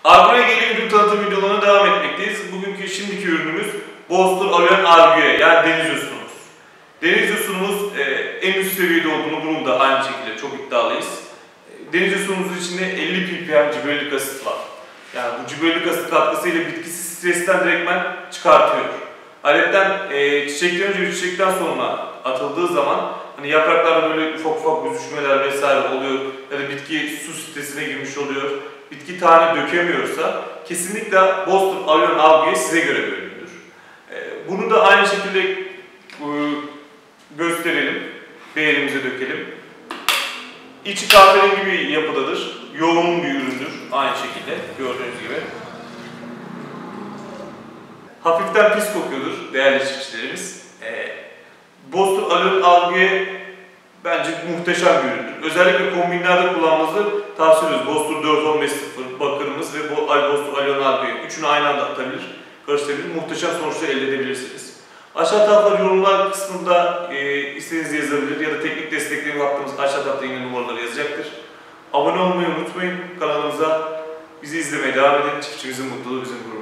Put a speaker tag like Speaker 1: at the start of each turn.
Speaker 1: Argue'ye yeni ürün tanıtım videolarına devam etmekteyiz. Şimdiki ürünümüz Boster Allion Argue, yani deniz yosunumuz. Deniz yosunumuz en üst seviyede olduğunu bunun da aynı şekilde çok iddialıyız. Deniz yosunumuzun içinde 50 ppm ciberellik asit var. Yani bu ciberellik asit katkısıyla bitkisi stresten direktmen çıkartıyor. Ayrıca çiçekten önce ve çiçekten sonra atıldığı zaman hani yapraklarda böyle ufak ufak büzüşmeler vesaire oluyor ya da bitki su stresine girmiş oluyor, bitki tane dökemiyorsa kesinlikle Boster Allion Argue size göre bir üründür. Bunu da aynı şekilde gösterelim, bir elimize dökelim. İçi kahverengi bir yapıdadır, yoğun bir üründür aynı şekilde gördüğünüz gibi. Hafiften pis kokuyordur değerli çiftçilerimiz. Boster Allion Argue bence muhteşem bir üründür. Özellikle kombinlerde kullanmanızı tavsiye ediyoruz. Boster 4-15-0 bakırımız ve Boster Allion Argue. Üçünü aynı anda atabilir, karıştırabilir. Muhteşem sonuçlar elde edebilirsiniz. Aşağı tarafta yorumlar kısmında istediğinizi yazabilir ya da teknik desteklerine baktığımız aşağı tarafta yine numaraları yazacaktır. Abone olmayı unutmayın kanalımıza. Bizi izlemeye devam edin. Çiftçimizin mutluluğu bizim gururumuz.